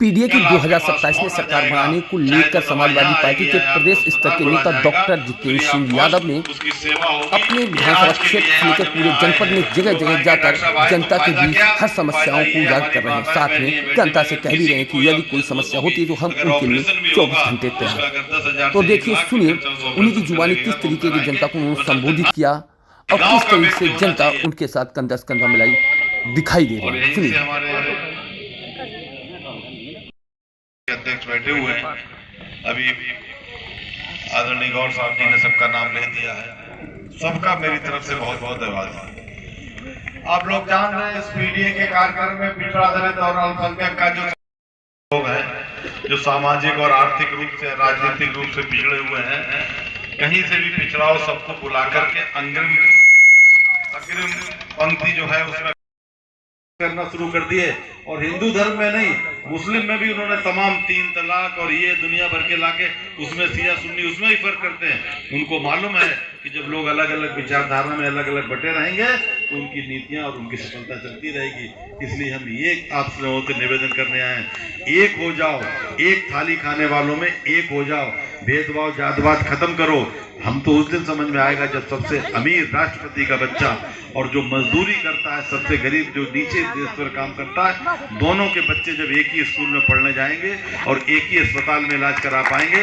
PDA की 2027 में सरकार बनाने को लेकर समाजवादी पार्टी के प्रदेश स्तर के नेता डॉक्टर जितेंद्र सिंह यादव ने अपने विधानसभा क्षेत्र से लेकर पूरे जनपद में जगह जगह जाकर जनता के बीच हर समस्याओं को उजागर कर रहे हैं। साथ में जनता से कह भी रहे हैं कि यदि कोई समस्या होती है तो हम उनके लिए 24 घंटे तैयार। तो देखिए, सुनिए उन्हीं की जुबानी किस तरीके की जनता को उन्होंने संबोधित किया और किस तरीके से जनता उनके साथ कंधा से कंधा मिलाई दिखाई दे रही है। सुनिए। अध्यक्ष बैठे हुए हैं, अभी आदरणीय गौर साहब जी ने सबका नाम ले दिया है। सबका मेरी तरफ से बहुत बहुत धन्यवाद। आप लोग जान रहे हैं इस पीडीए के कार्यक्रम में पिछड़ा दलित और अल्पसंख्यक का जो लोग हैं, जो सामाजिक और आर्थिक रूप से राजनीतिक रूप से पिछड़े हुए हैं, कहीं से भी पिछड़ाओ सबको बुला करके अग्रिम पंक्ति जो है उसमें करना शुरू कर दिए। और हिंदू धर्म में नहीं, मुस्लिम में भी उन्होंने तमाम 3 तलाक और ये दुनिया भर के लाके उसमें शिया सुन्नी उसमें ही फर्क करते हैं। उनको मालूम है कि जब लोग अलग अलग विचारधारा में अलग अलग बटे रहेंगे तो उनकी नीतियां और उनकी सफलता चलती रहेगी। इसलिए हम ये आप लोगों से निवेदन करने आए हैं, एक हो जाओ, एक थाली खाने वालों में एक हो जाओ, भेदभाव जातवाद खत्म करो। हम तो उस दिन समझ में आएगा जब सबसे अमीर राष्ट्रपति का बच्चा और जो मजदूरी करता है सबसे गरीब जो नीचे देश पर काम करता है, दोनों के बच्चे जब एक ही स्कूल में पढ़ने जाएंगे और एक ही अस्पताल में इलाज करा पाएंगे,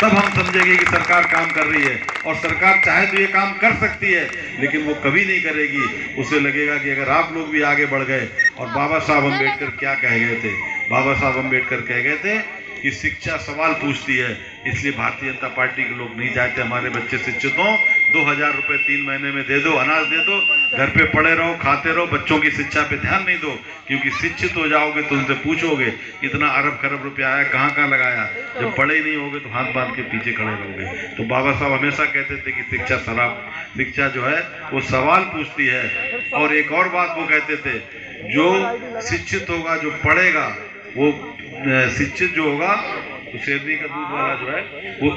तब हम समझेंगे कि सरकार काम कर रही है। और सरकार चाहे तो ये काम कर सकती है, लेकिन वो कभी नहीं करेगी। उसे लगेगा कि अगर आप लोग भी आगे बढ़ गए। और बाबा साहब अम्बेडकर क्या कह गए थे? बाबा साहब अम्बेडकर कह गए थे कि शिक्षा सवाल पूछती है, इसलिए भारतीय जनता पार्टी के लोग नहीं चाहते हमारे बच्चे शिक्षित हों। 2000 रुपए 3 महीने में दे दो, अनाज दे दो, घर पे पड़े रहो, खाते रहो, बच्चों की शिक्षा पे ध्यान नहीं दो। क्योंकि शिक्षित हो जाओगे तो उनसे पूछोगे इतना अरब खरब रुपया आया, कहाँ कहाँ लगाया। जब पढ़े ही नहीं होगे तो हाथ बांध के पीछे खड़े रहोगे। तो बाबा साहब हमेशा कहते थे कि शिक्षा जो है वो सवाल पूछती है। और एक और बात वो कहते थे, जो शिक्षित होगा, जो पढ़ेगा, वो शिक्षित जो होगा तो शेरनी का दूध वाला जो है वो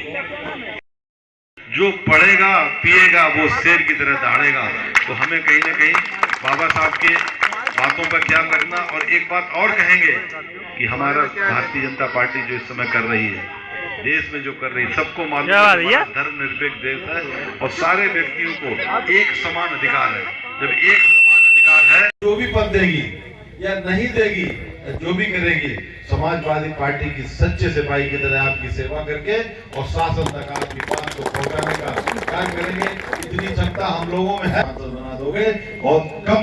जो पढ़ेगा पिएगा वो शेर की तरह दहाड़ेगा। तो हमें कहीं ना कहीं बाबा साहब के बातों पर ख्याल रखना। और एक बात और कहेंगे कि हमारा भारतीय जनता पार्टी जो इस समय कर रही है, देश में जो कर रही है, सबको मालूम है धर्मनिरपेक्ष देश है और सारे व्यक्तियों को एक समान अधिकार है। जब एक समान अधिकार है, जो भी पद देगी या नहीं देगी, जो भी करेगी, समाजवादी पार्टी की सच्चे सिपाही की तरह आपकी सेवा करके और शासन तक आपकी बात को पहुंचाने का कार्य करेंगे। इतनी क्षमता हम लोगों में है। सांसद बना दोगे, बहुत कम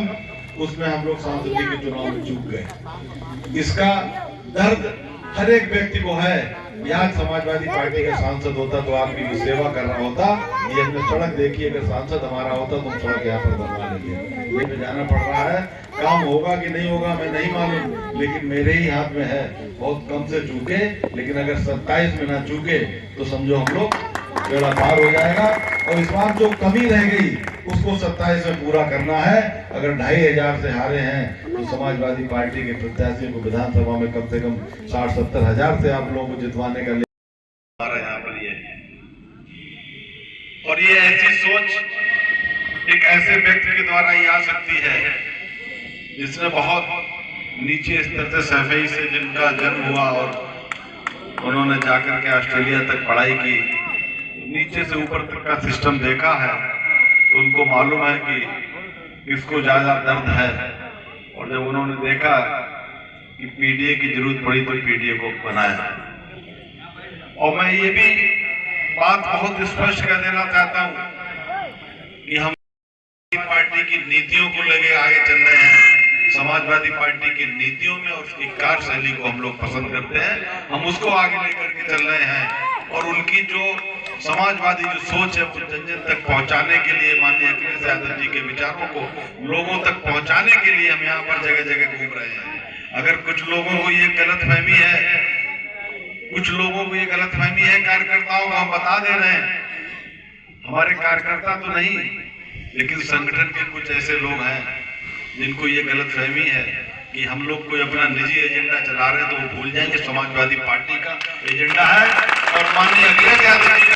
उसमें हम लोग सांसद के चुनाव में चूक गए। इसका दर्द हर एक व्यक्ति को है। यहाँ समाजवादी पार्टी का सांसद होता तो आपकी भी सेवा कर रहा होता। ये हमने सड़क देखी, अगर सांसद हमारा होता तो हम सड़क यहाँ पर बनवा लेंगे। ये में जाना पड़ रहा है, काम होगा कि नहीं होगा मैं नहीं मालूम, लेकिन मेरे ही हाथ में है। बहुत कम से चूके, लेकिन अगर 27 में ना चूके तो समझो हम लोग बेड़ा पार हो जाएगा। और इस बार जो कमी रह गई उसको 27 में पूरा करना है। अगर 2500 से हारे हैं तो समाजवादी पार्टी के प्रत्याशियों को विधानसभा में कम से कम 60-70 हजार से आप लोगों को जितवाने का हमारा यहाँ पर ये है। और ये ऐसी सोच एक ऐसे व्यक्ति के द्वारा ही आ सकती है जिसने बहुत नीचे स्तर से सैफई से जिनका जन्म हुआ और उन्होंने जाकर के ऑस्ट्रेलिया तक पढ़ाई की, नीचे से ऊपर तक का सिस्टम देखा है, तो उनको मालूम है कि किसको ज्यादा दर्द है। और जब उन्होंने देखा कि पीडीए की जरूरत पड़ी तो पीडीए को बनाया। और मैं ये भी बात बहुत स्पष्ट कर देना चाहता हूं कि हम पार्टी की नीतियों को लेके आगे चल रहे हैं। समाजवादी पार्टी की नीतियों में और उसकी कार्यशैली को हम लोग पसंद करते हैं, हम उसको आगे लेकर के चल रहे हैं। और उनकी जो समाजवादी जो सोच है वो जन जन तक पहुंचाने के लिए, माननीय अखिलेश यादव जी के विचारों को लोगों तक पहुंचाने के लिए हम यहाँ पर जगह जगह घूम रहे हैं। अगर कुछ लोगों को ये गलतफहमी है, कार्यकर्ताओं को हम बता दे रहे हैं, हमारे कार्यकर्ता तो नहीं, लेकिन संगठन के कुछ ऐसे लोग हैं जिनको ये गलतफहमी है कि हम लोग कोई अपना निजी एजेंडा चला रहे हैं, तो वो भूल जाएंगे समाजवादी पार्टी का एजेंडा है। और माननीय अखिलेश यादव जी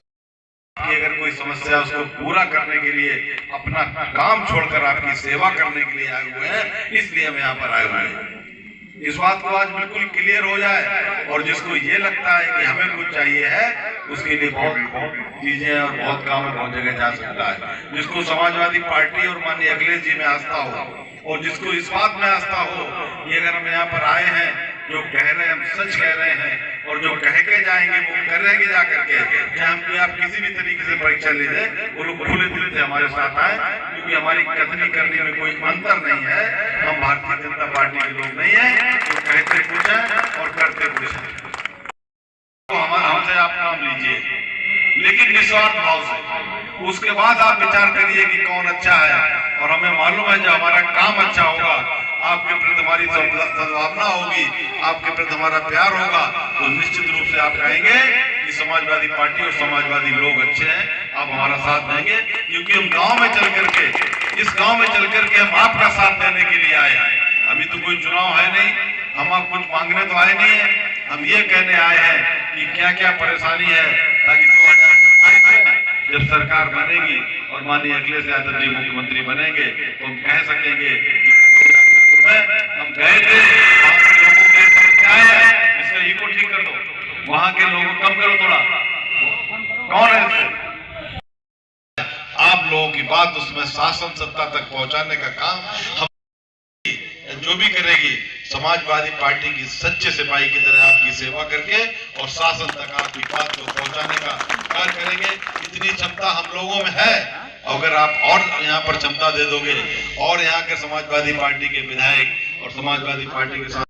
कि अगर कोई समस्या उसको पूरा करने के लिए अपना काम छोड़कर आपकी सेवा करने के लिए आए हुए हैं, इसलिए हम यहाँ पर आए हुए हैं। इस बात को आज बिल्कुल क्लियर हो जाए। और जिसको ये लगता है कि हमें कुछ चाहिए है, उसके लिए बहुत चीजें और बहुत काम बहुत जगह जा सकता है। जिसको समाजवादी पार्टी और माननीय अखिलेश जी में आस्था हो, और जिसको इस बात में आस्था हो कि अगर हम यहाँ पर आए हैं, जो कह रहे हैं हम सच कह रहे हैं, और जो कह के जाएंगे वो करेंगे जा करके, चाहे आप किसी भी तरीके से परीक्षा ले जाए, वो लोग खुले दिल से हमारे साथ आए, क्योंकि हमारी कथनी करने में कोई अंतर नहीं है। हम भारतीय जनता पार्टी के लोग नहीं है जो कहते कुछ है और करते कुछ है। तो हमसे आप काम लीजिए, लेकिन निस्वार्थ भाव से। उसके बाद आप विचार करिए कि कौन अच्छा है, और हमें मालूम है जो हमारा काम अच्छा होगा, आपके प्रति हमारी सद्भावना होगी, आपके प्रति हमारा प्यार होगा, तो निश्चित रूप से आप कहेंगे कि समाजवादी पार्टी और समाजवादी लोग अच्छे हैं, आप हमारा साथ देंगे। क्योंकि हम गांव में चल करके, इस गांव में चल करके हम आपका साथ देने के लिए आए हैं। अभी तो कोई चुनाव है नहीं, हम आप कुछ मांगने तो आए नहीं है, हम ये कहने आए हैं कि क्या क्या परेशानी है, ताकि 2027 में जब सरकार बनेगी और माननीय अखिलेश यादव जी मुख्यमंत्री बनेंगे, तो हम कह सकेंगे हम गए थे, वहां के लोगों की समस्याएं हैं, इसका इको ठीक कर दो, वहां के लोगों को कम करो थोड़ा। कौन है आप लोगों की बात, उसमें शासन सत्ता तक पहुंचाने का काम हम जो भी करेगी, समाजवादी पार्टी की सच्चे सिपाही की तरह आपकी सेवा करके और शासन तक आपकी बात को पहुंचाने का कार्य करेंगे। इतनी क्षमता हम लोगों में है, अगर आप और यहाँ पर क्षमता दे दोगे, और यहाँ के समाजवादी पार्टी के विधायक और समाजवादी पार्टी के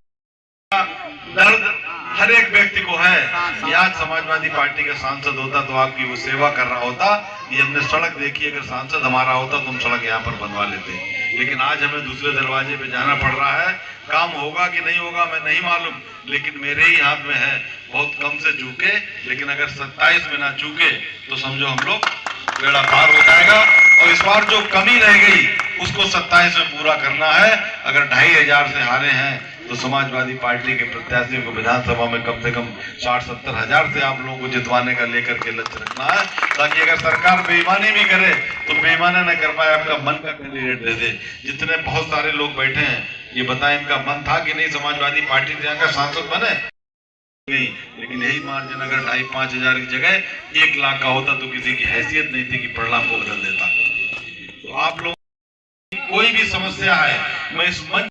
दर्द हर एक व्यक्ति को है। आज समाजवादी पार्टी का सांसद होता तो आपकी वो सेवा कर रहा होता। ये हमने सड़क देखी, अगर सांसद हमारा होता तो हम सड़क यहाँ पर बनवा लेते, लेकिन आज हमें दूसरे दरवाजे पे जाना पड़ रहा है। काम होगा कि नहीं होगा मैं नहीं मालूम, लेकिन मेरे ही हाथ में है। बहुत कम से चूके, लेकिन अगर 27 में ना चूके तो समझो हम लोग बेड़ा पार हो जाएगा। और इस बार जो कमी रह गई उसको 27 में पूरा करना है। अगर 2500 से हारे हैं तो समाजवादी पार्टी के प्रत्याशियों को विधानसभा में कम से कम 60-70 हजार से आप लोगों को जितवाने का लेकर के लक्ष्य रखना है, ताकि अगर सरकार बेईमानी भी करे तो बेईमानी न कर पाए, आपका मन का कैंडिडेट दे दे। जितने बहुत सारे लोग बैठे हैं, ये बताएं इनका मन था कि नहीं समाजवादी पार्टी से यहाँ का सांसद बने? नहीं, लेकिन यही मार्जिन अगर 2,500 हजार की जगह 1 लाख का होता तो किसी की हैसियत नहीं थी कि परिणाम को बदल देता। तो आप लोग कोई भी समस्या है, मैं इस मंच